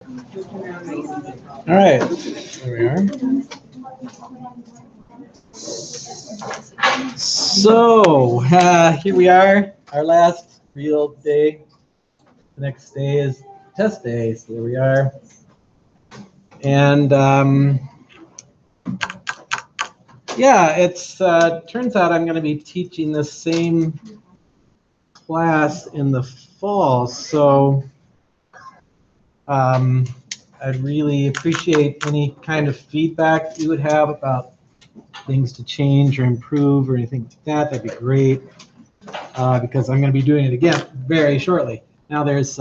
All right, there we are. So here we are, our last real day. The next day is test day, so here we are. And yeah, it's turns out I'm going to be teaching the same class in the fall, so I'd really appreciate any kind of feedback you would have about things to change or improve or anything like that. That'd be great, because I'm going to be doing it again very shortly. Now there's,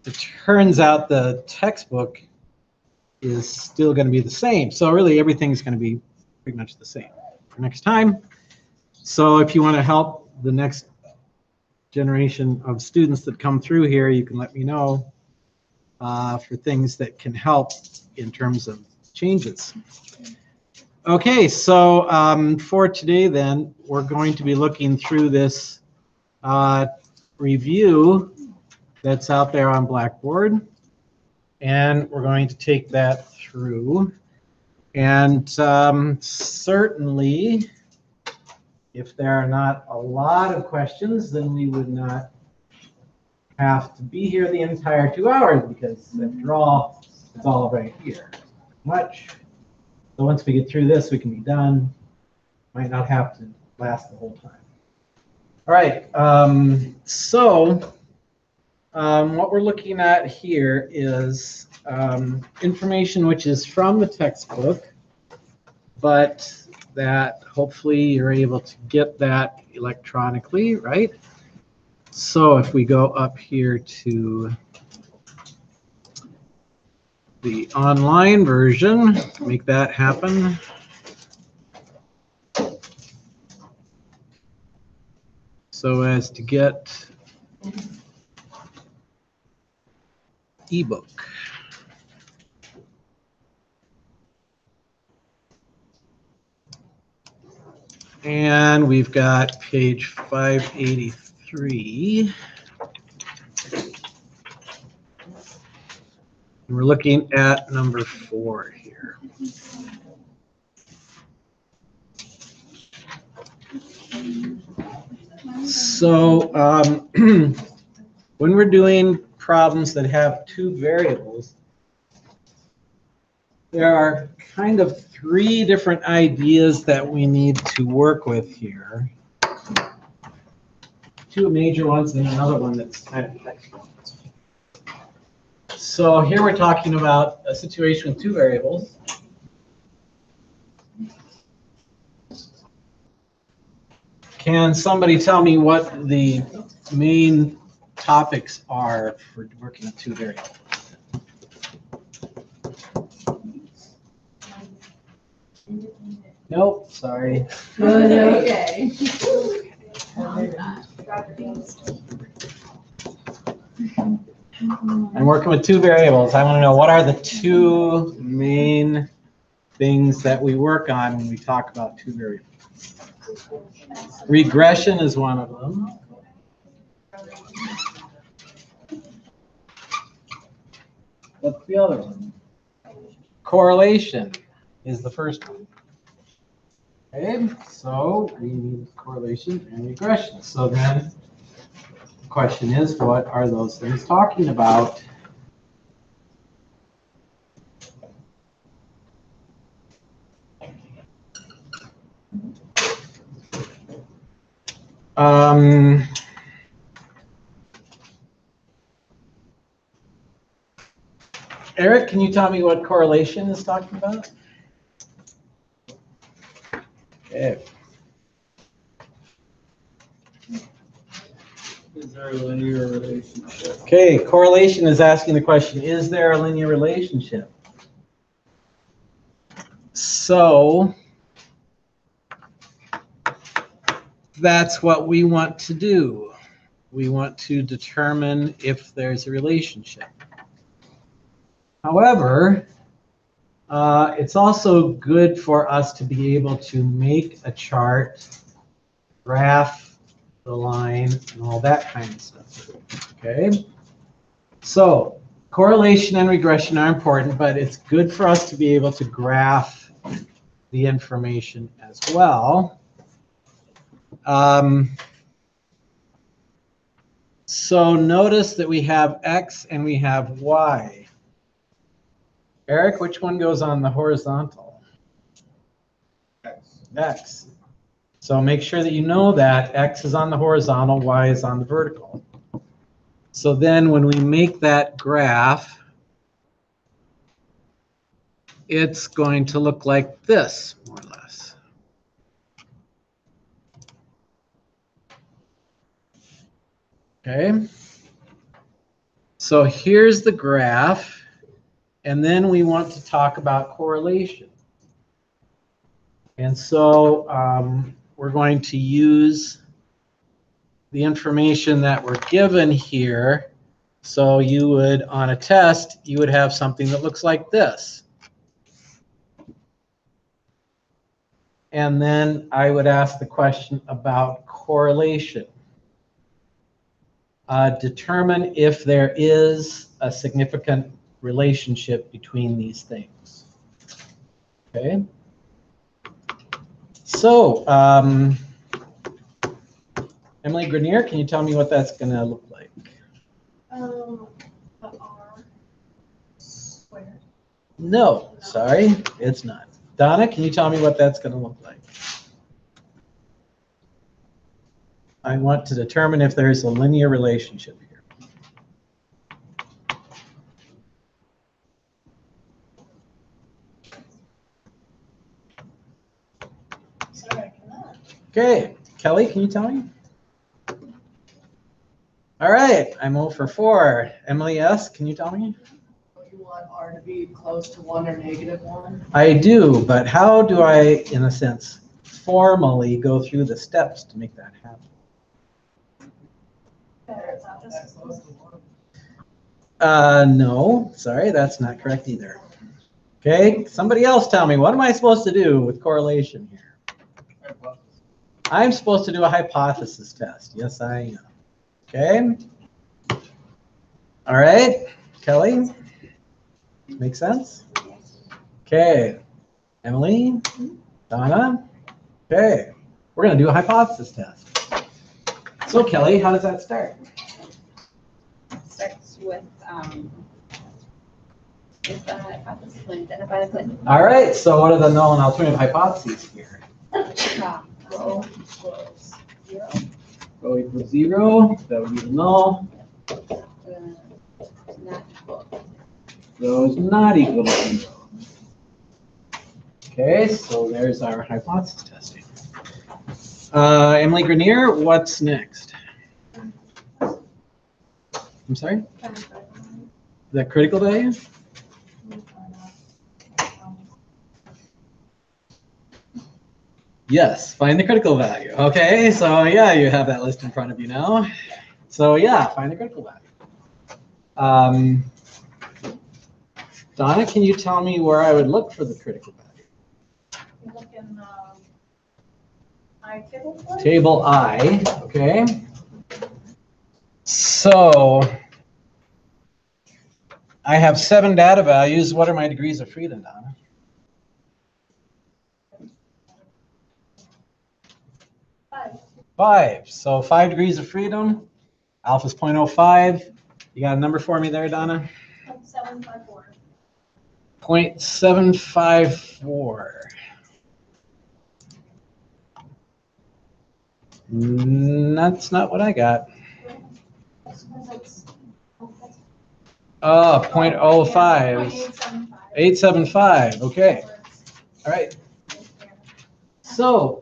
it turns out the textbook is still going to be the same. So really everything's going to be pretty much the same for next time. So if you want to help the next generation of students that come through here, you can let me know for things that can help in terms of changes. Okay, so for today then, we're going to be looking through this review that's out there on Blackboard, and we're going to take that through. And certainly, if there are not a lot of questions, then we would not have to be here the entire 2 hours, because after all, it's all right here. Much. So once we get through this, we can be done. Might not have to last the whole time. All right. What we're looking at here is information which is from the textbook, but that hopefully you're able to get that electronically, right? So if we go up here to the online version, make that happen. So as to get ebook. And we've got page 583. We're looking at number 4 here. So when we're doing problems that have 2 variables, there are kind of 3 different ideas that we need to work with here. 2 major ones and another one that's kind of extra. So here we're talking about a situation with 2 variables. Can somebody tell me what the main topics are for working with 2 variables? Nope, sorry. Okay. I'm working with 2 variables. I want to know what are the 2 main things that we work on when we talk about 2 variables. Regression is one of them. What's the other one? Correlation is the first one. Okay, so we need correlation and regression. So then the question is, what are those things talking about? Eric, can you tell me what correlation is talking about? Okay. Is there a linear relationship? Okay, correlation is asking the question, is there a linear relationship? So that's what we want to do. We want to determine if there's a relationship. However, it's also good for us to be able to make a chart, graph the line, and all that kind of stuff. Okay? So correlation and regression are important, but it's good for us to be able to graph the information as well. So notice that we have X and we have Y. Eric, which one goes on the horizontal? X. So make sure that you know that X is on the horizontal, Y is on the vertical. So then when we make that graph, it's going to look like this, more or less. Okay. So here's the graph, and then we want to talk about correlation. And so we're going to use the information that we're given here. So you would, on a test, you would have something that looks like this. And then I would ask the question about correlation. Determine if there is a significant relationship between these things. Okay. So, Emily Grenier, can you tell me what that's going to look like? The R squared. No, sorry, it's not. Donna, can you tell me what that's going to look like? I want to determine if there's a linear relationship here. Sorry, I cannot. Okay, Kelly, can you tell me? All right, I'm 0 for 4. Emily S., can you tell me? You want R to be close to 1 or -1? I do, but how do I, in a sense, formally go through the steps to make that happen? Better, it's not That's this. close to 1. No, sorry, that's not correct either. Okay, somebody else tell me, what am I supposed to do with correlation here? I'm supposed to do a hypothesis test. Yes, I am. Okay. All right, Kelly, make sense? Okay, Emily, Donna, okay, we're gonna do a hypothesis test. So Kelly, how does that start? Starts with the hypothesis and identify the claim. All right, so what are the known alternative hypotheses here? Rho equals 0. Rho equals 0, that would be the null. Not equal. Rho is not equal to 0. Okay, so there's our hypothesis testing. Emily Grenier, what's next? I'm sorry? The critical value? Yes, find the critical value. Okay, so yeah, you have that list in front of you now. So yeah, find the critical value. Donna, can you tell me where I would look for the critical value? You look in I table for it? Table I, okay. So I have 7 data values. What are my degrees of freedom, Donna? 5. 5. So 5 degrees of freedom. Alpha's 0.05. You got a number for me there, Donna? 754. 0.754. That's not what I got. Oh, 0.05. 875. Okay. All right. So,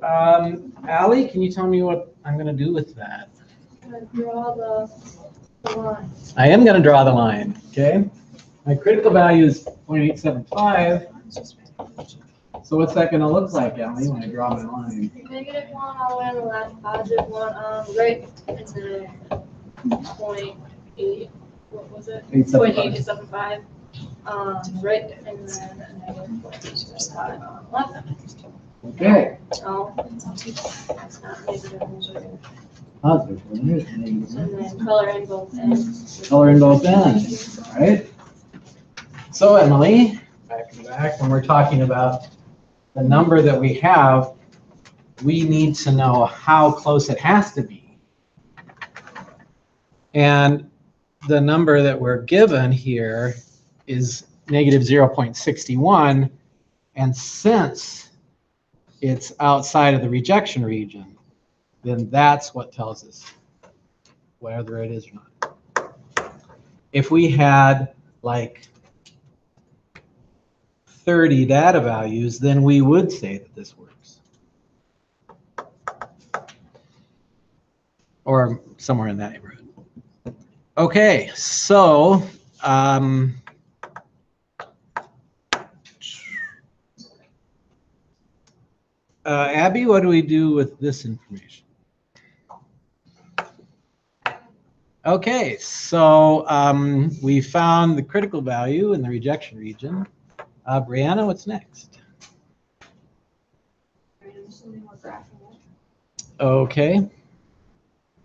Allie, can you tell me what I'm going to do with that? Draw the line. I am going to draw the line. Okay. My critical value is 0.875. So what's that going to look like, Allie, when I draw my line? -1 all the way on the left, +1 on the right, and then 0.8, what was it? 0.875, right, and then a -0.875 on the left. Okay. Oh, it's not negative. positive, wasn't it? And then color in both ends. Color in both ends, all right? So Emily, back to back, when we're talking about the number that we have, we need to know how close it has to be. And the number that we're given here is negative 0.61. And since it's outside of the rejection region, then that's what tells us whether it is or not. If we had like 30 data values, then we would say that this works. Or somewhere in that neighborhood. Okay, so Abby, what do we do with this information? Okay, so we found the critical value in the rejection region. Brianna, what's next? I'm assuming we're graphing it. Okay.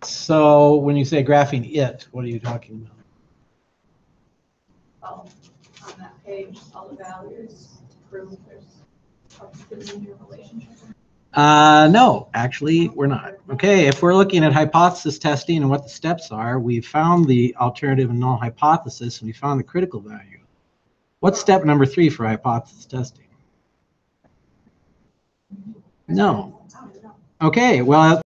So when you say graphing it, what are you talking about? On that page, all the values prove there's a linear relationship. No, actually, we're not. Okay, if we're looking at hypothesis testing and what the steps are, we found the alternative and null hypothesis, and we found the critical value. What's step number 3 for hypothesis testing? No. Okay, well,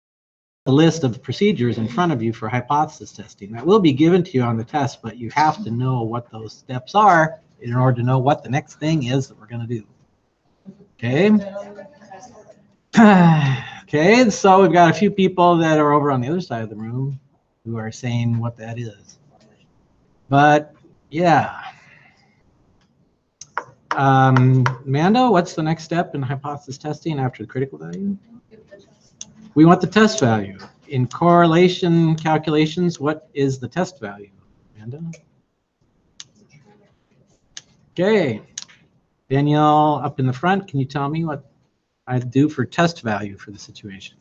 the list of procedures in front of you for hypothesis testing. That will be given to you on the test, but you have to know what those steps are in order to know what the next thing is that we're going to do. Okay. Okay, so we've got a few people that are over on the other side of the room who are saying what that is. But yeah. Amanda, what's the next step in hypothesis testing after the critical value? We want the test value. In correlation calculations, what is the test value? Amanda? Okay. Danielle, up in the front, can you tell me what I do for test value for the situation?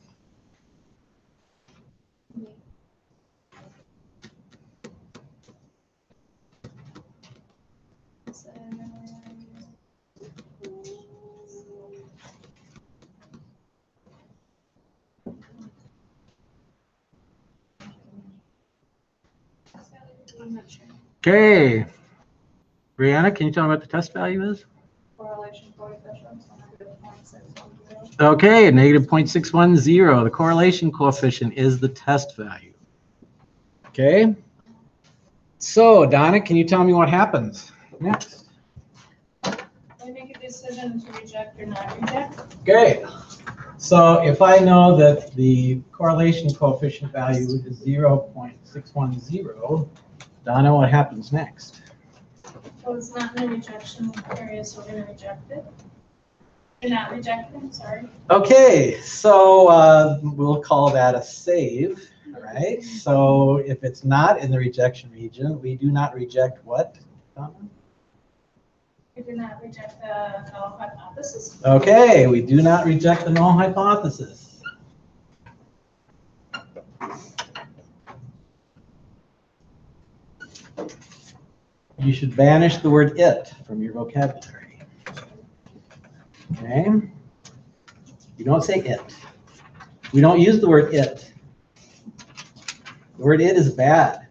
I'm not sure. Okay. Brianna, can you tell me what the test value is? Correlation coefficient, so -0.610. Okay, -0.610. The correlation coefficient is the test value. Okay. So, Donna, can you tell me what happens next? We make a decision to reject or not reject. Okay. So if I know that the correlation coefficient value is 0.610, Donna, what happens next? So it's not in the rejection area, so we're going to reject it. You're not rejecting, sorry. Okay, so we'll call that a save, all right? So if it's not in the rejection region, we do not reject what, Donna? We do not reject the null hypothesis. Okay, we do not reject the null hypothesis. You should banish the word it from your vocabulary. Okay? You don't say it. We don't use the word it. The word it is bad.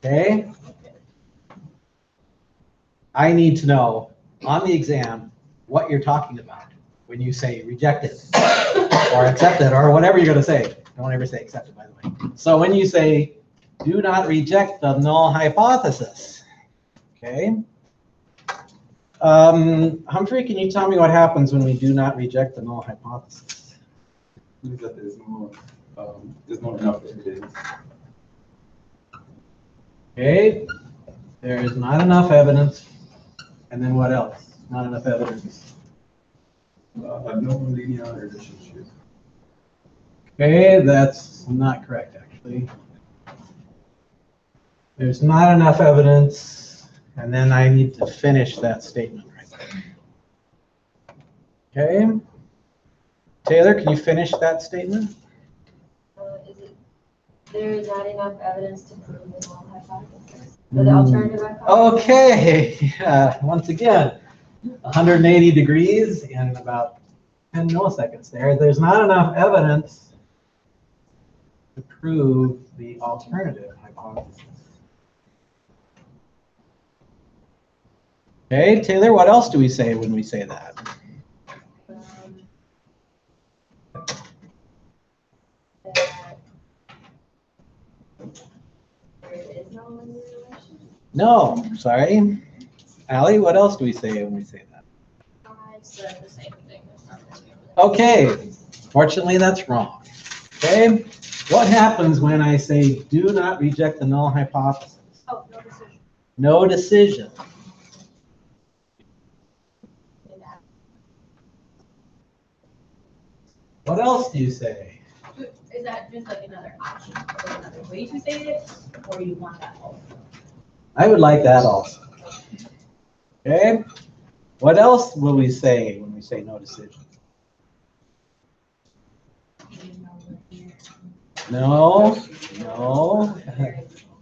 Okay? I need to know on the exam what you're talking about when you say reject it or accept it or whatever you're going to say. Don't ever say accept it, by the way. So when you say do not reject the null hypothesis, okay? Humphrey, can you tell me what happens when we do not reject the null hypothesis? Means that there's not enough evidence. Okay, there is not enough evidence. And then what else? Not enough evidence. A non-linear relationship. Okay, that's not correct, actually. There's not enough evidence, and then I need to finish that statement right there. Okay. Taylor, can you finish that statement? There is not enough evidence to prove the null hypothesis. Or the alternative hypothesis. Okay, once again, 180 degrees in about 10 milliseconds there. There's not enough evidence to prove the alternative hypothesis. Okay, Taylor, what else do we say when we say that? That there is no linear relation. No, sorry. Allie, what else do we say when we say that? I said the same thing. There's not linear relation. Okay, fortunately that's wrong. Okay, what happens when I say do not reject the null hypothesis? Oh, no decision. No decision. What else do you say? Is that just like another option or another way to say it, or you want that also? I would like that also. Okay, what else will we say when we say no decision? No, no.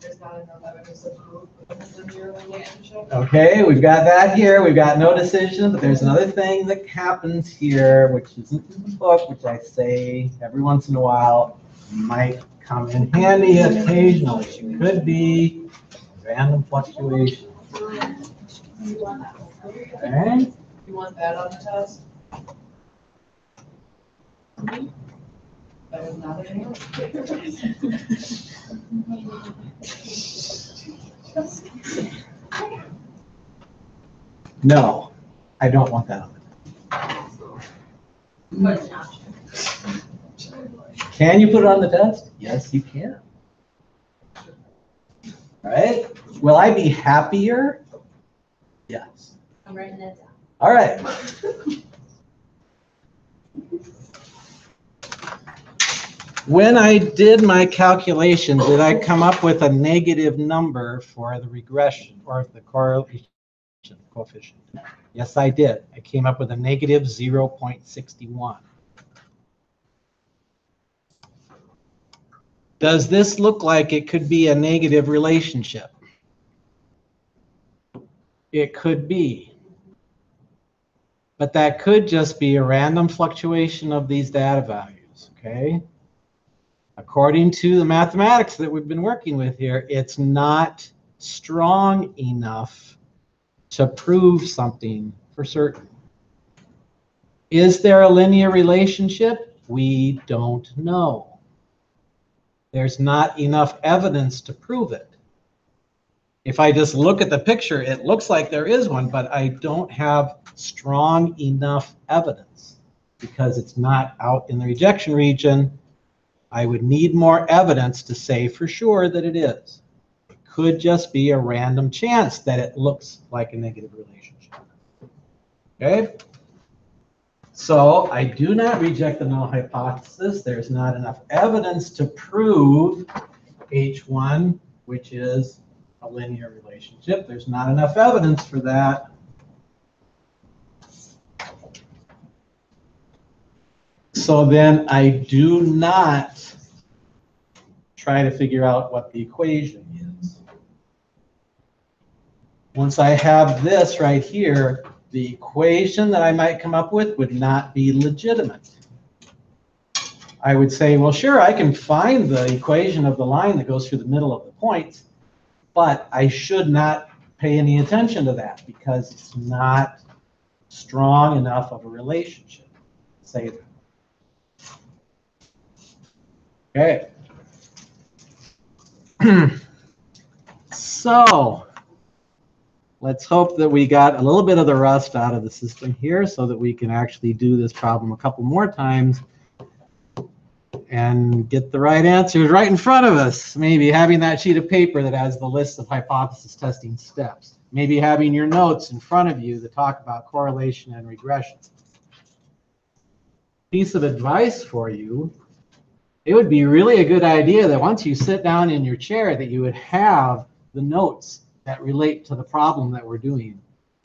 There's not enough evidence to prove the linear relationship. Okay, we've got that here. We've got no decision, but there's another thing that happens here, which isn't in the book, which I say every once in a while might come in handy occasionally. It could be random fluctuation. Okay. You want that on the test? That is not an No, I don't want that on it. But it's an option. Can you put it on the test? Yes, you can. All right. Will I be happier? Yes. I'm writing that down. All right. When I did my calculation, did I come up with a negative number for the regression or the correlation coefficient? Yes, I did. I came up with a negative 0.61. Does this look like it could be a negative relationship? It could be. But that could just be a random fluctuation of these data values, okay? According to the mathematics that we've been working with here, it's not strong enough to prove something for certain. Is there a linear relationship? We don't know. There's not enough evidence to prove it. If I just look at the picture, it looks like there is one, but I don't have strong enough evidence because it's not out in the rejection region. I would need more evidence to say for sure that it is. It could just be a random chance that it looks like a negative relationship. Okay? So I do not reject the null hypothesis. There's not enough evidence to prove H1, which is a linear relationship. There's not enough evidence for that. So then I do not try to figure out what the equation is. Once I have this right here, the equation that I might come up with would not be legitimate. I would say, well, sure, I can find the equation of the line that goes through the middle of the points, but I should not pay any attention to that because it's not strong enough of a relationship. Say that. Okay. So let's hope that we got a little bit of the rust out of the system here so that we can actually do this problem a couple more times and get the right answers right in front of us. Maybe having that sheet of paper that has the list of hypothesis testing steps. Maybe having your notes in front of you that talk about correlation and regression. Piece of advice for you. It would be really a good idea that once you sit down in your chair that you would have the notes that relate to the problem that we're doing.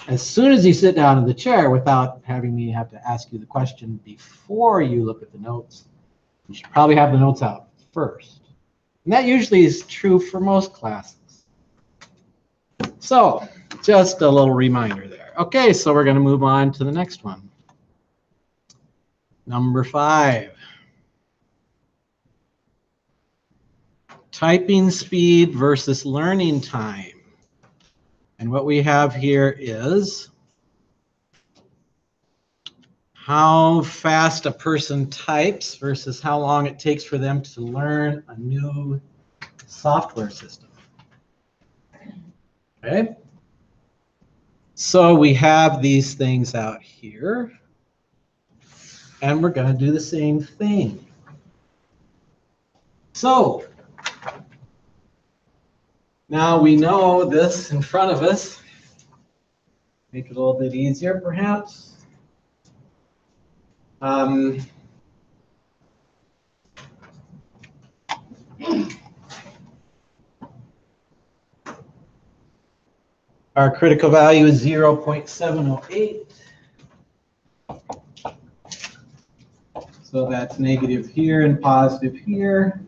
As soon as you sit down in the chair without having me have to ask you the question before you look at the notes, you should probably have the notes out first. And that usually is true for most classes. So just a little reminder there. Okay, so we're going to move on to the next one. Number 5. Typing speed versus learning time. And what we have here is how fast a person types versus how long it takes for them to learn a new software system. Okay? So we have these things out here, and we're going to do the same thing. So now we know this in front of us. Make it a little bit easier, perhaps. Our critical value is 0.708. So that's negative here and positive here.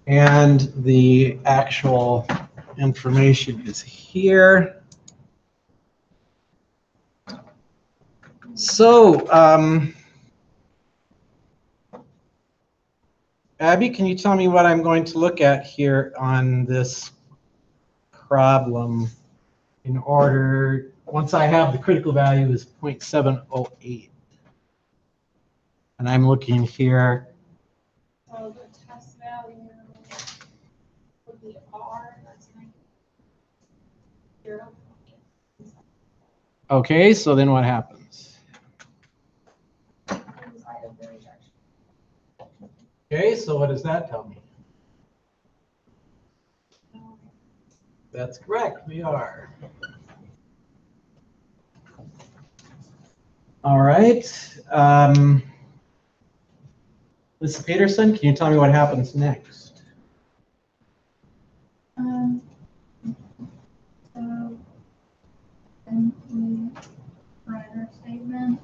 And the actual information is here. So, Abby, can you tell me what I'm going to look at here on this problem in order, once I have the critical value is 0.708. And I'm looking here. So the test value would be R, that's 0. Okay, so then what happens? Okay, so what does that tell me? That's correct, we are. All right. Mrs. Peterson, can you tell me what happens next? So, and we write our statement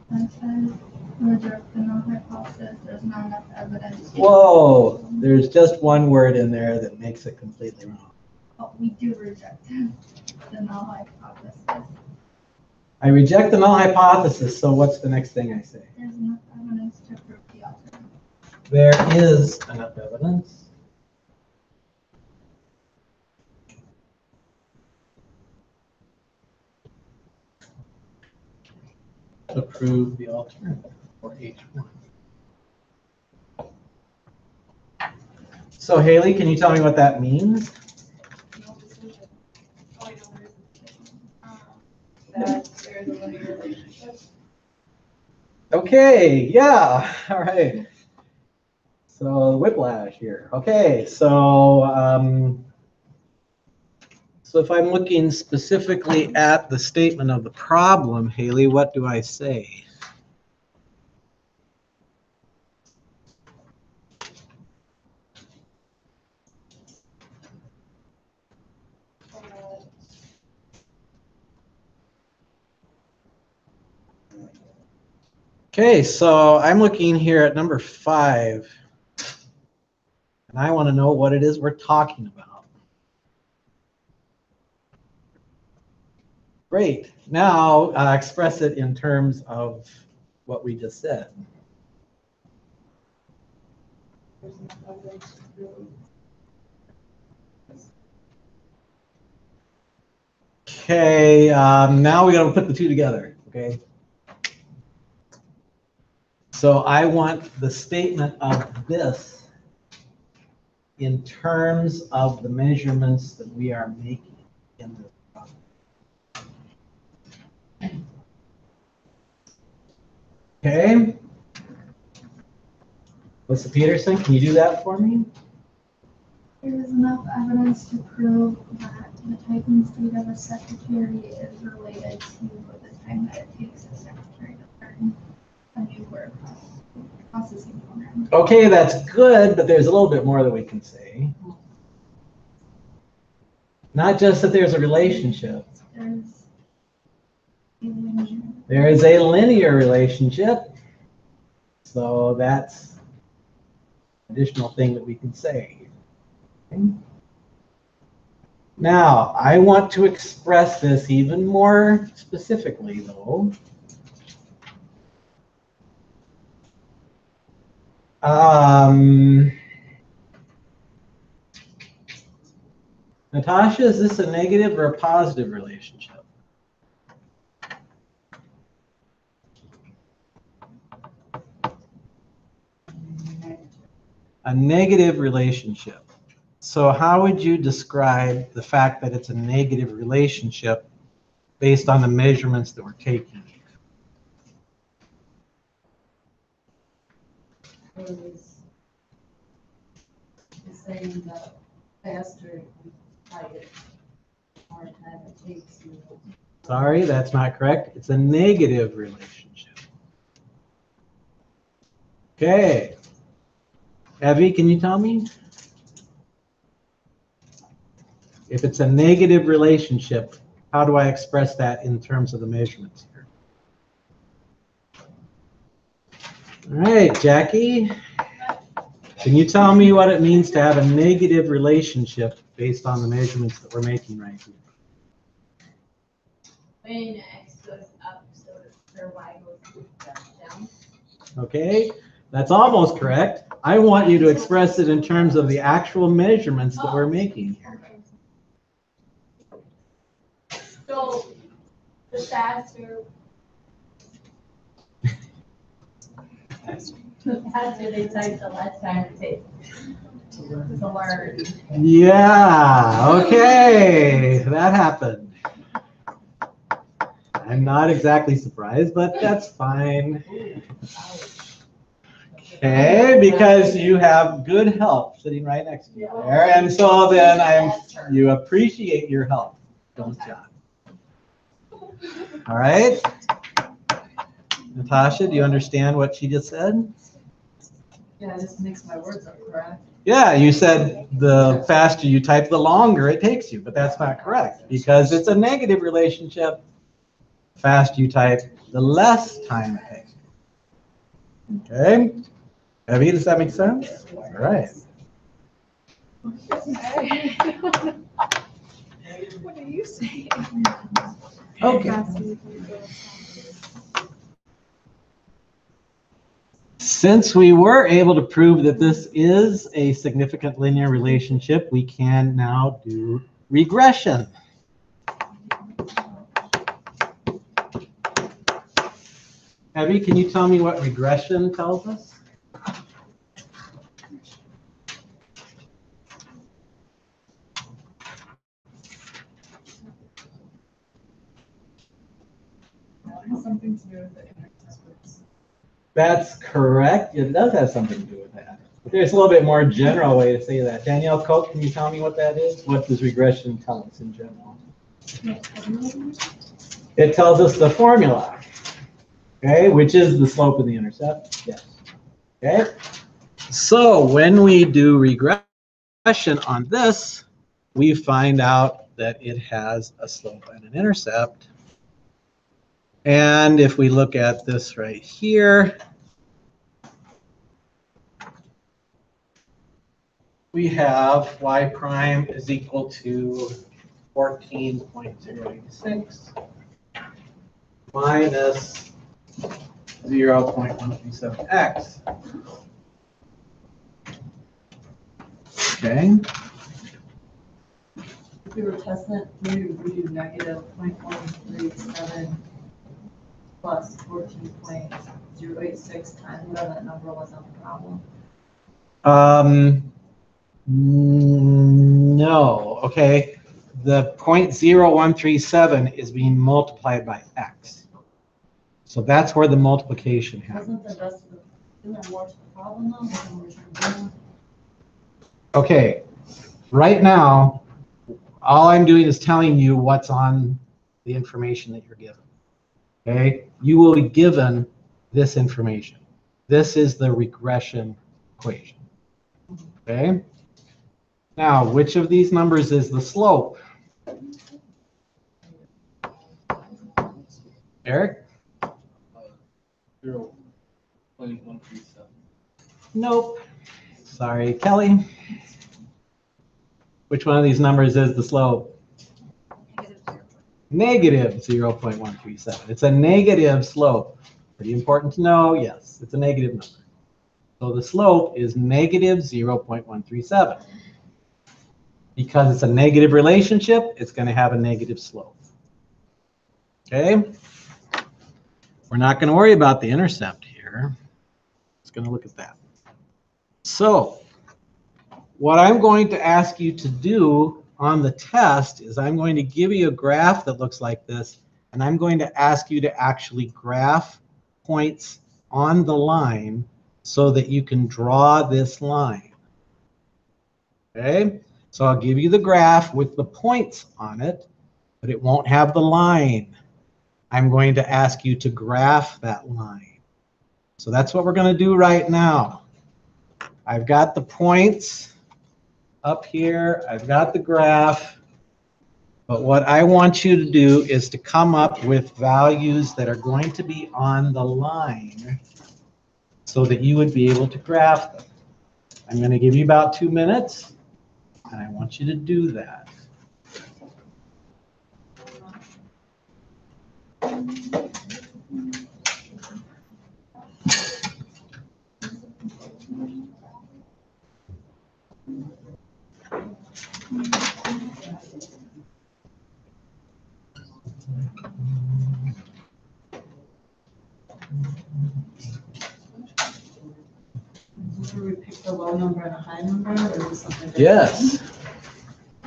that says, reject the null hypothesis, there's not enough evidence. Whoa, there's just one word in there that makes it completely wrong. But we do reject the null hypothesis. I reject the null hypothesis, so what's the next thing I say? There's enough evidence to prove the alternative. There is enough evidence. To prove the alternative for H1. So Haley, can you tell me what that means? That there's a linear relationship. Okay, yeah, all right. So whiplash here. Okay, so so if I'm looking specifically at the statement of the problem, Haley, what do I say? Okay, so I'm looking here at number 5, and I want to know what it is we're talking about. Great. Now express it in terms of what we just said. There's enough evidence to prove. Okay, now we got to put the two together, okay? So I want the statement of this in terms of the measurements that we are making in this problem. Okay. Melissa Peterson, can you do that for me? There is enough evidence to prove that the typing speed of a secretary is related to the time that it takes a secretary to learn a new word processing program. Okay, that's good, but there's a little bit more that we can say. Not just that there's a relationship. There is There is a linear relationship. So that's an additional thing that we can say. Okay. Now, I want to express this even more specifically, though. Natasha, is this a negative or a positive relationship? A negative relationship. So how would you describe the fact that it's a negative relationship based on the measurements that we're taking? It's saying that faster you type it, more time it takes you. Sorry, that's not correct. It's a negative relationship. Okay. Evie, can you tell me? If it's a negative relationship, how do I express that in terms of the measurements here? All right, Jackie, can you tell me what it means to have a negative relationship based on the measurements that we're making right here? When X goes up, so or Y goes down. Okay, that's almost correct. I want you to express it in terms of the actual measurements that we're making here. So the faster they type, the less time it takes to learn. Yeah, okay, that happened. I'm not exactly surprised, but that's fine. Okay, because you have good help sitting right next to you there, and so then you appreciate your help, don't you? All right. Natasha, do you understand what she just said? Yeah, it just makes my words up correct. Yeah, you said the faster you type, the longer it takes you, but that's not correct because it's a negative relationship. The faster you type, the less time it takes. Okay. Evie, does that make sense? All right. What are you saying? Okay. Since we were able to prove that this is a significant linear relationship, we can now do regression. Evie, can you tell me what regression tells us? It has something to do with the interceptors. That's correct. It does have something to do with that. But there's a little bit more general way to say that. Danielle Koch, can you tell me what that is? What does regression tell us in general? It tells us the formula, okay, which is the slope of the intercept. Yes. Okay. So when we do regression on this, we find out that it has a slope and an intercept. And if we look at this right here, we have y prime is equal to 14.086 minus 0.137x. Okay. If we were testing it, we would do negative 0.137 plus 14.086 times whatever that number was on the problem. No, okay. The 0.0137 is being multiplied by x. So that's where the multiplication happens. Wasn't the rest of the, isn't there more to the problem though? Wasn't we trying to do? Okay, right now, all I'm doing is telling you what's on the information that you're given. Okay, you will be given this information. This is the regression equation. Okay, now which of these numbers is the slope? Eric? 0.137. Nope. Sorry, Kelly. Which one of these numbers is the slope? Negative 0.137. It's a negative slope. Pretty important to know. Yes, it's a negative number. So the slope is negative 0.137. Because it's a negative relationship, it's going to have a negative slope. Okay? We're not going to worry about the intercept here. Just going to look at that. So what I'm going to ask you to do on the test is I'm going to give you a graph that looks like this, and I'm going to ask you to actually graph points on the line so that you can draw this line. Okay? So I'll give you the graph with the points on it, but it won't have the line. I'm going to ask you to graph that line. So that's what we're going to do right now. I've got the points up here. I've got the graph. But what I want you to do is to come up with values that are going to be on the line so that you would be able to graph them. I'm going to give you about 2 minutes, and I want you to do that. Should we pick the low number and a high number, or is something different? Yes.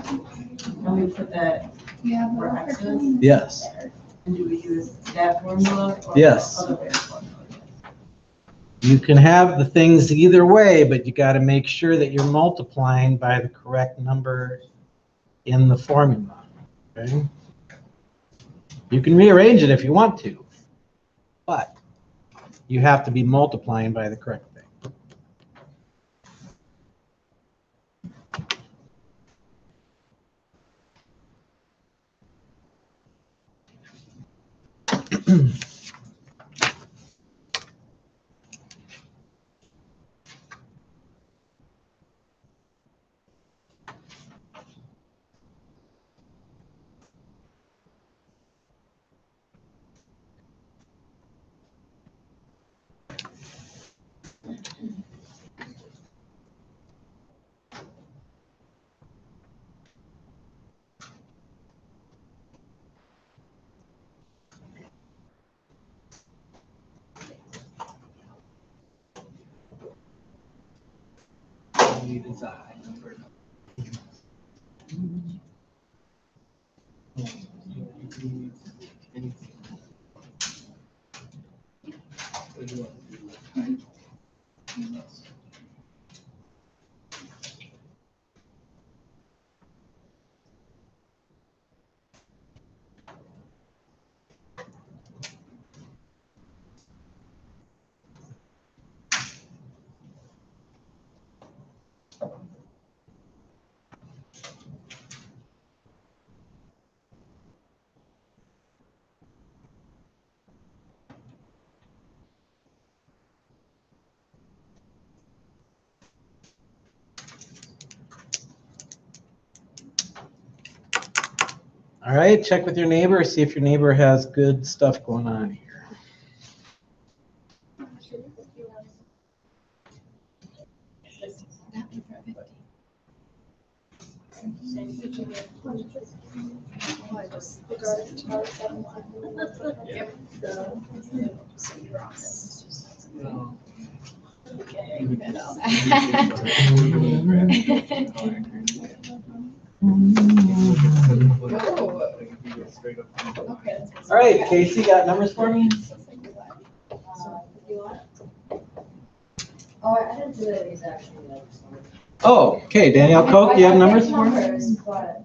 Can we put that, Yeah, but For for access? doing Yes. there. and do we use that formula or Yes. the other way of formula? You can have the things either way, but you got to make sure that you're multiplying by the correct number in the formula. Okay? You can rearrange it if you want to, but you have to be multiplying by the correct thing. All right, check with your neighbor, see if your neighbor has good stuff going on here. All right, Casey, got numbers for me? Oh, I didn't do that exactly. Oh, okay, Danielle Koch, you have numbers for me? Numbers, but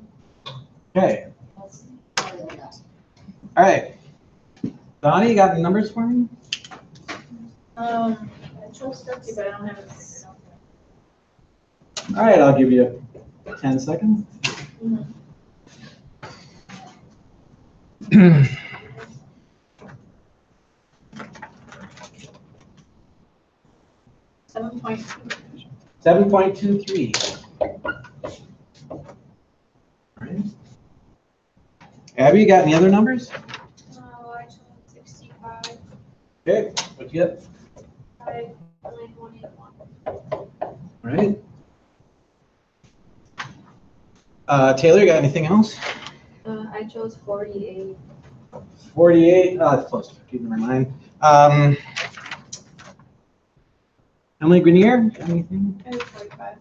Okay, that's harder than that. all right. Donnie, you got the numbers for me? I trust Turkey, but I don't have it figured out. All right, I'll give you 10 seconds. 7.2. 7.23. Right. Abby, you got any other numbers? Oh, I chose 65. Okay, what you get? 5.181. All right. Taylor, you got anything else? I chose 48. 48, that's close to 50, never mind. Emily Grenier, got anything? I chose 45.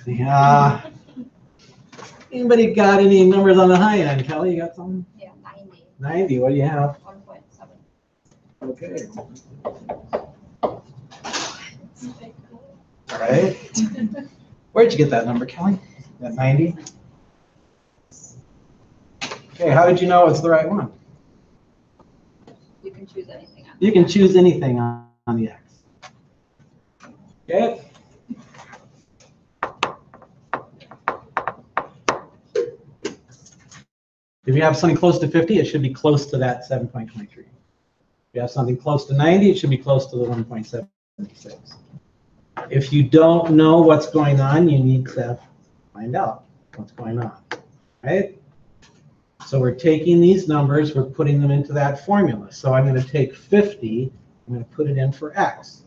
Yeah. Anybody got any numbers on the high end? Kelly, you got something? Yeah, 90, 90, what do you have? 1.7. Okay. All right. Where'd you get that number, Kelly? That 90? Okay, how did you know it's the right one? You can choose anything. You can choose anything on the X. Okay. If you have something close to 50, it should be close to that 7.23. If you have something close to 90, it should be close to the 1.76. If you don't know what's going on, you need to find out what's going on, right? So we're taking these numbers, we're putting them into that formula. So I'm going to take 50, I'm going to put it in for X.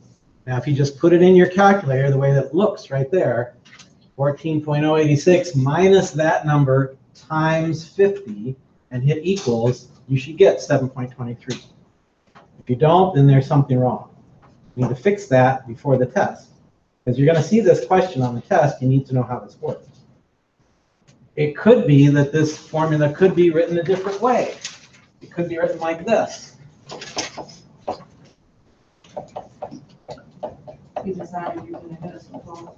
Now, if you just put it in your calculator, the way that it looks right there, 14.086 minus that number times 50 and hit equals, you should get 7.23. If you don't, then there's something wrong. You need to fix that before the test. Because you're going to see this question on the test, you need to know how this works. It could be that this formula could be written a different way. It could be written like this. You decided you're gonna hit us with all.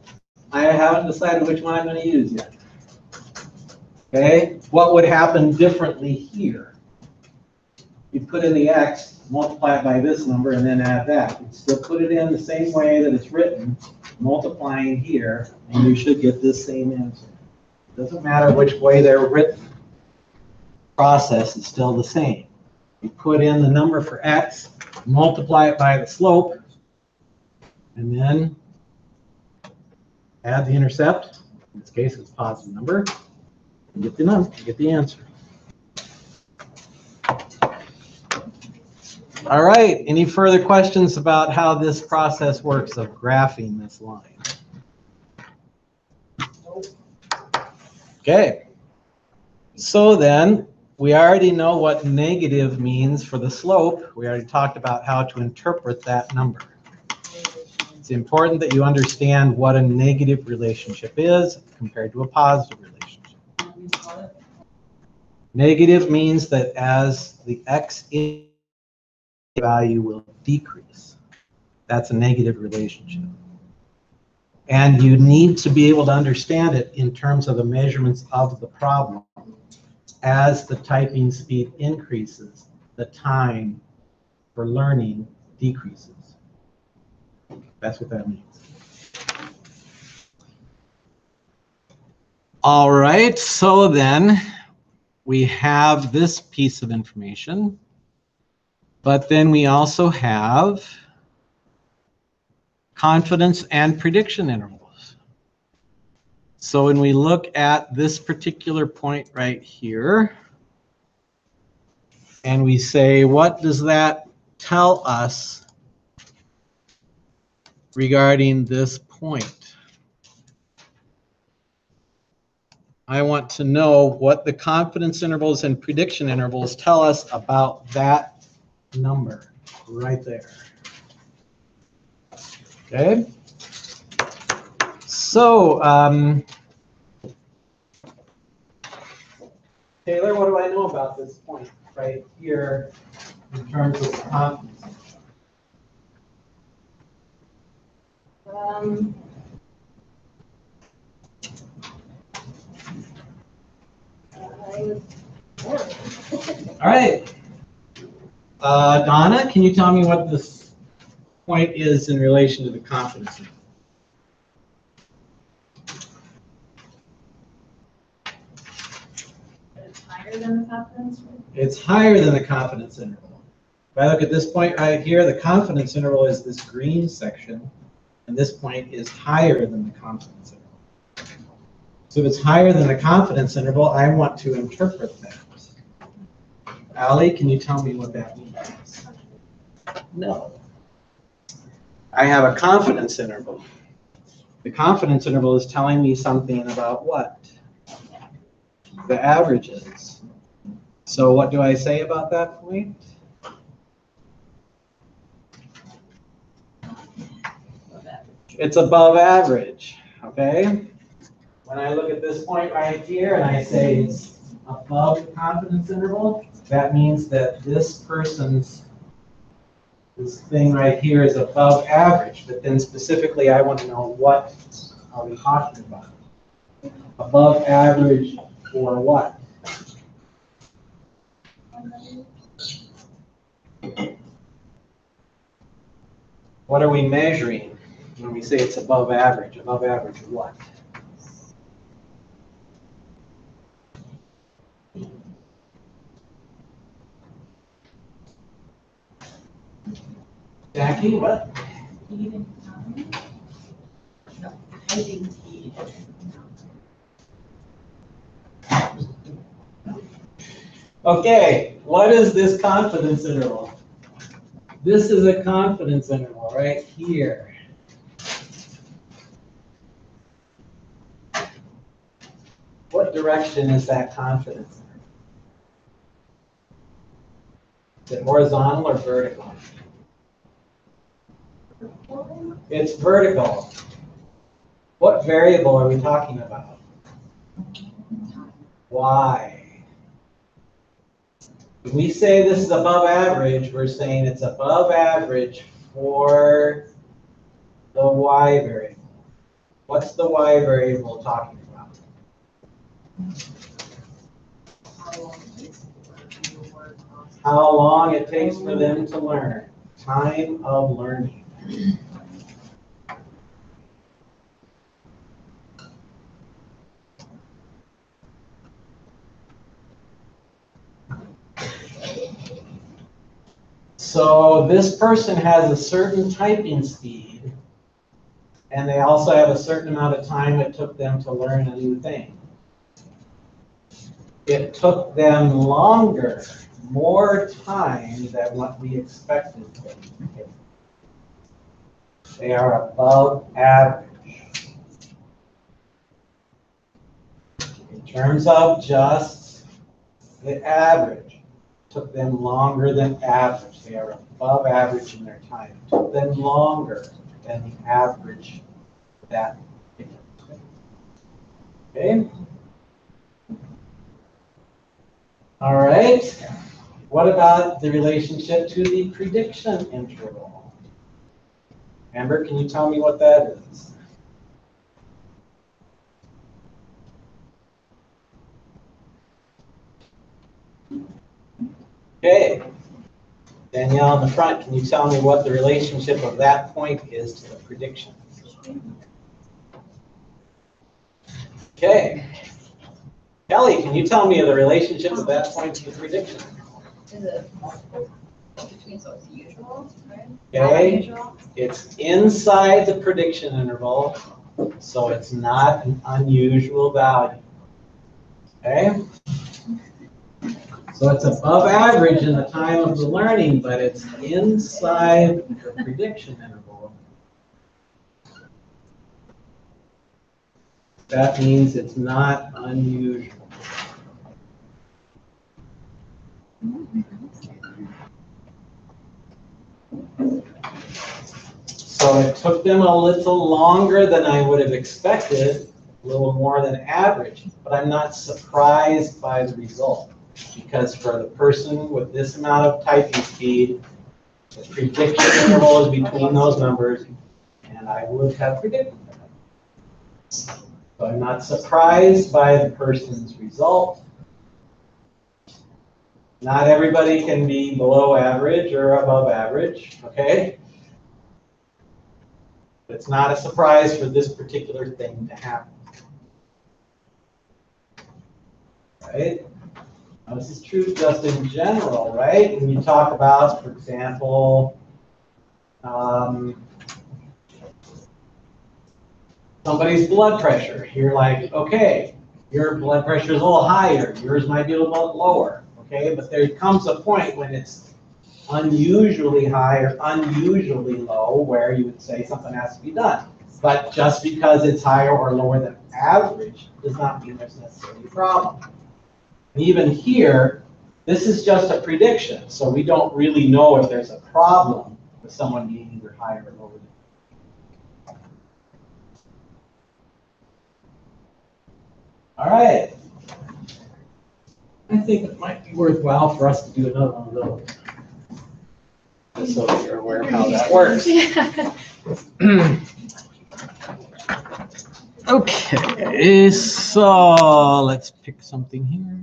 I haven't decided which one I'm going to use yet. Okay, what would happen differently here? You put in the X, multiply it by this number, and then add that. You still put it in the same way that it's written, multiplying here, and you should get this same answer. Doesn't matter which way they're written. Process is still the same. You put in the number for X, multiply it by the slope, and then add the intercept. In this case, it's a positive number. You get the number, you get the answer. All right, any further questions about how this process works of graphing this line? Okay, so then we already know what negative means for the slope. We already talked about how to interpret that number. It's important that you understand what a negative relationship is compared to a positive relationship. Negative means that as the X value will decrease. That's a negative relationship. And you need to be able to understand it in terms of the measurements of the problem. As the typing speed increases, the time for learning decreases. That's what that means. All right, so then we have this piece of information, but then we also have confidence and prediction intervals. So when we look at this particular point right here, and we say, what does that tell us regarding this point? I want to know what the confidence intervals and prediction intervals tell us about that number right there. Okay. So, Taylor, what do I know about this point right here in terms of confidence? All right. Donna, can you tell me what this point is in relation to the confidence interval? It's higher than the confidence rate. It's higher than the confidence interval. If I look at this point right here, the confidence interval is this green section, and this point is higher than the confidence interval. So if it's higher than the confidence interval, I want to interpret that. Allie, can you tell me what that means? No. I have a confidence interval. The confidence interval is telling me something about what? The averages. So what do I say about that point? It's above average, okay? When I look at this point right here and I say it's above the confidence interval, that means that this thing right here is above average. But then specifically, I want to know what are we talking about? Above average for what? What are we measuring when we say it's above average? Above average what? Jackie, what? Typing speed. Okay, what is this confidence interval? This is a confidence interval right here. What direction is that confidence interval? Is it horizontal or vertical? It's vertical. What variable are we talking about? Y. When we say this is above average, we're saying it's above average for the Y variable. What's the Y variable talking about? How long it takes for them to learn. Time of learning. So this person has a certain typing speed, and they also have a certain amount of time it took them to learn a new thing. It took them longer, more time than what we expected them to take. They are above average. In terms of just the average, took them longer than average. They are above average in their time. It took them longer than the average that it took. Okay? All right. What about the relationship to the prediction interval? Amber, can you tell me what that is? Okay. Danielle in the front, can you tell me what the relationship of that point is to the prediction? Okay. Kelly, can you tell me the relationship of that point to the prediction? Is it multiple between, so it's usual, right? Okay. Usual? It's inside the prediction interval, so it's not an unusual value. Okay? So it's above average in the time of the learning, but it's inside the prediction interval. That means it's not unusual. So it took them a little longer than I would have expected, a little more than average, but I'm not surprised by the result. Because for the person with this amount of typing speed, the prediction interval is between those numbers, and I would have predicted that. So I'm not surprised by the person's result. Not everybody can be below average or above average, okay? It's not a surprise for this particular thing to happen. Right? Now, this is true just in general, right? When you talk about, for example, somebody's blood pressure. You're like, okay, your blood pressure is a little higher. Yours might be a little bit lower, okay? But there comes a point when it's unusually high or unusually low where you would say something has to be done. But just because it's higher or lower than average does not mean there's necessarily a problem. And even here, this is just a prediction, so we don't really know if there's a problem with someone being either higher or lower. All right. I think it might be worthwhile for us to do another one of those. Just so that you're aware of how that works. Okay, so let's pick something here.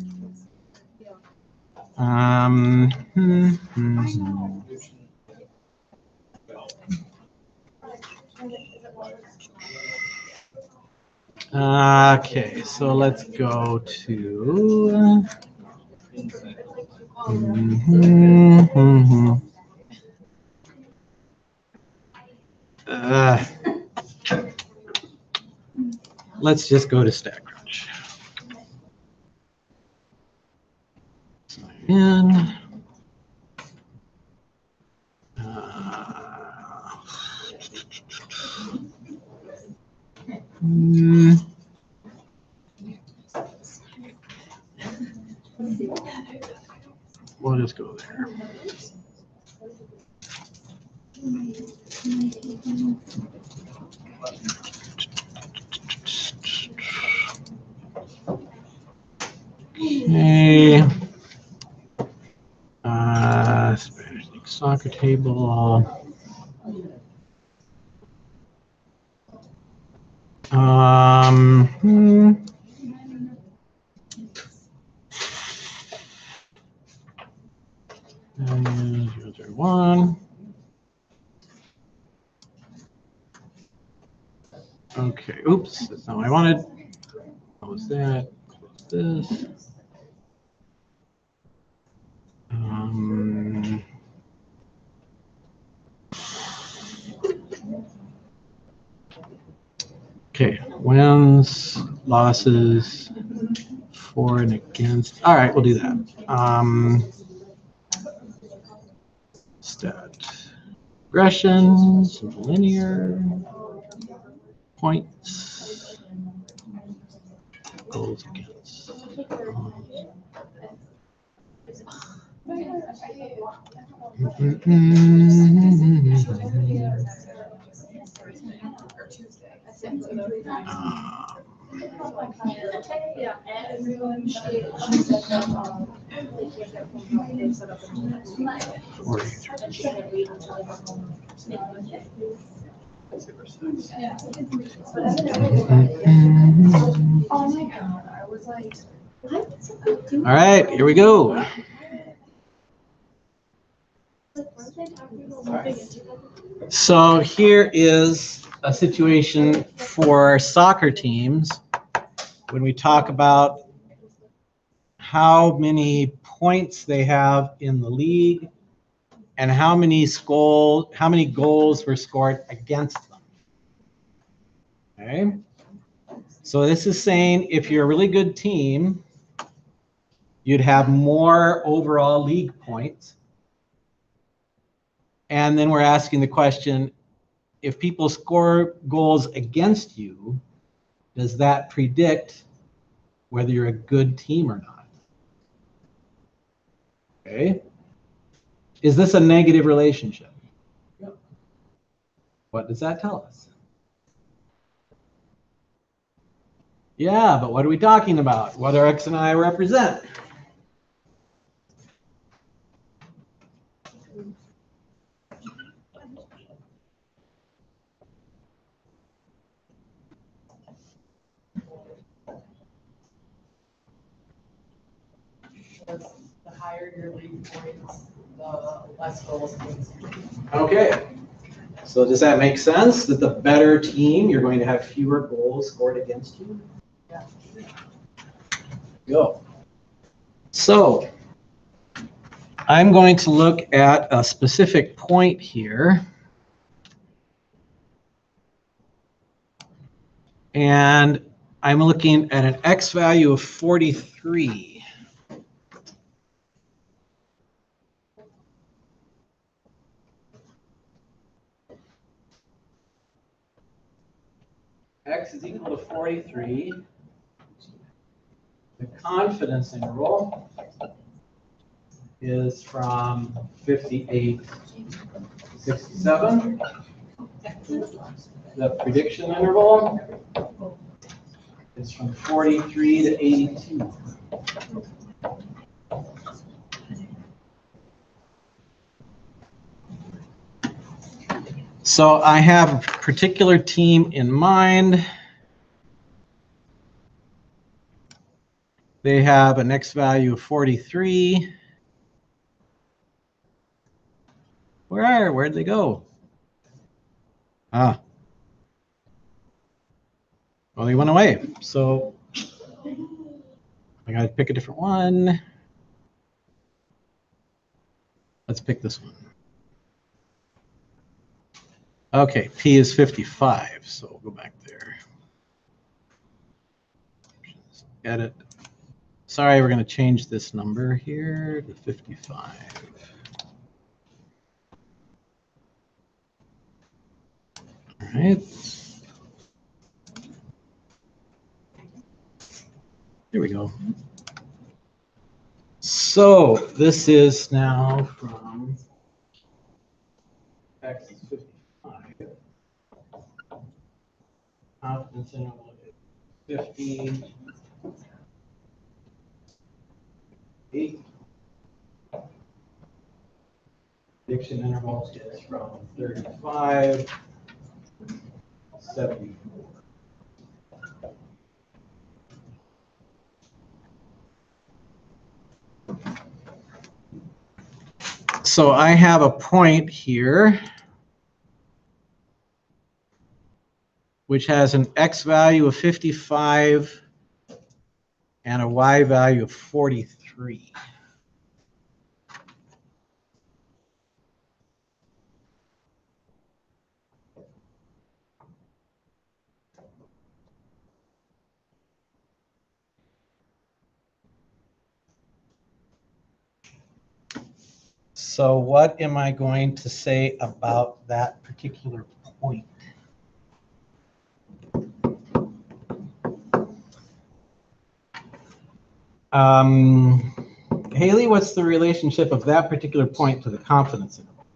Okay, so let's go to. Let's just go to StatCrunch. Sign in. We'll just go there. Okay. Spanish League soccer table. And 001. Okay, oops, that's not what I wanted. What was that? Close this. Okay, wins, losses, for and against. All right, we'll do that. Stat. Regressions, linear, points, goals against. All right, here we go. So here is a situation for soccer teams when we talk about how many points they have in the league and how many goals were scored against them. Okay? So this is saying if you're a really good team, you'd have more overall league points. And then we're asking the question, if people score goals against you, does that predict whether you're a good team or not? Okay. Is this a negative relationship? Yep. What does that tell us? Yeah, but what are we talking about? What do X and I represent? The higher your league points, the less goals against you. Okay. So does that make sense that the better team, you're going to have fewer goals scored against you? Yeah. Go. So I'm going to look at a specific point here. And I'm looking at an x value of 43. X is equal to 43. The confidence interval is from 58 to 67. The prediction interval is from 43 to 82. So I have a particular team in mind. They have an X value of 43. Where'd they go? Well, they went away. So I gotta pick a different one. Let's pick this one. Okay, P is 55, so we'll go back there. Edit. Sorry, we're going to change this number here to 55. All right. Here we go. So this is now from X is 55. Confidence interval is 50. 8. Prediction interval is from 35 to 74. So I have a point here which has an X value of 55 and a Y value of 43. So what am I going to say about that particular point? Haley, what's the relationship of that particular point to the confidence interval?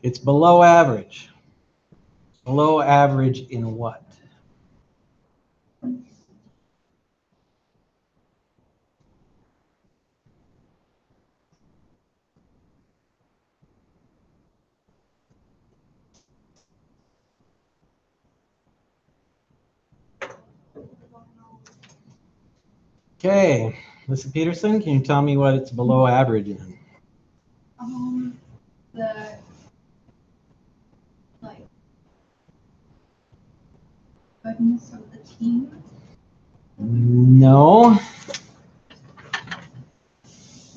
It's below average. Below average in what? Okay, Lisa Peterson, can you tell me what it's below average in? The like goodness of the team. No.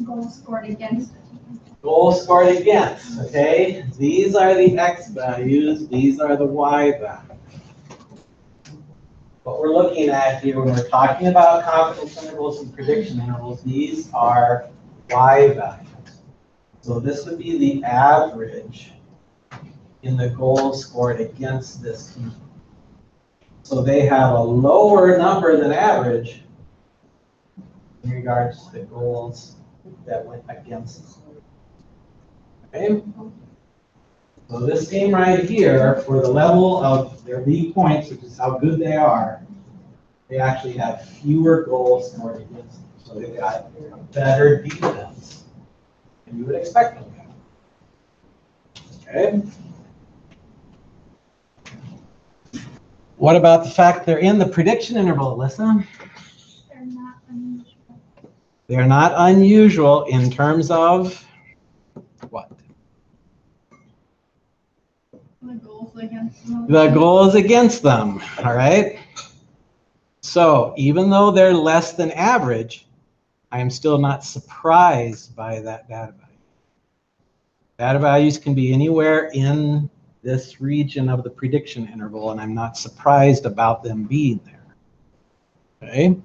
Goals scored against the team. Goals scored against, okay? These are the X values, these are the Y values. What we're looking at here when we're talking about confidence intervals and prediction intervals, these are Y values. So this would be the average in the goals scored against this team. So they have a lower number than average in regards to the goals that went against them. Okay? So this team right here, for the level of their league points, which is how good they are, they actually have fewer goals scored against them. So they've got better defense than you would expect them to have. Okay? What about the fact they're in the prediction interval, Alyssa? They're not unusual. They're not unusual in terms of what? The goals against them. The goals against them, all right? So even though they're less than average, I am still not surprised by that data value. Data values can be anywhere in this region of the prediction interval, and I'm not surprised about them being there. Okay.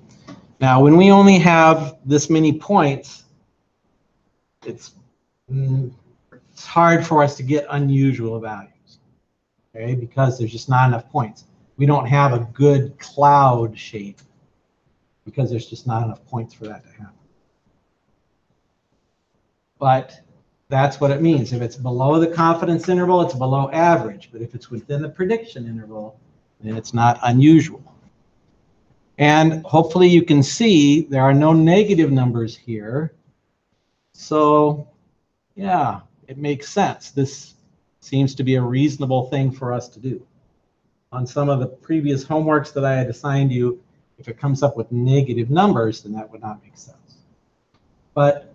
Now, when we only have this many points, it's hard for us to get unusual values, okay, because there's just not enough points. We don't have a good cloud shape because there's just not enough points for that to happen. But that's what it means. If it's below the confidence interval, it's below average. But if it's within the prediction interval, then it's not unusual. And hopefully you can see there are no negative numbers here. So yeah, it makes sense. This seems to be a reasonable thing for us to do. On some of the previous homeworks that I had assigned you, if it comes up with negative numbers, then that would not make sense. But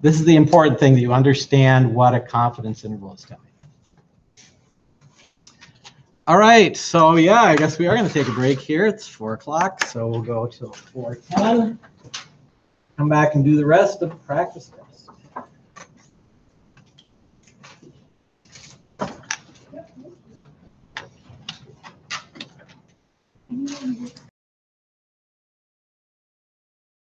this is the important thing, that you understand what a confidence interval is telling you. All right, so yeah, I guess we are going to take a break here. It's 4 o'clock, so we'll go till 4:10. Come back and do the rest of the practice.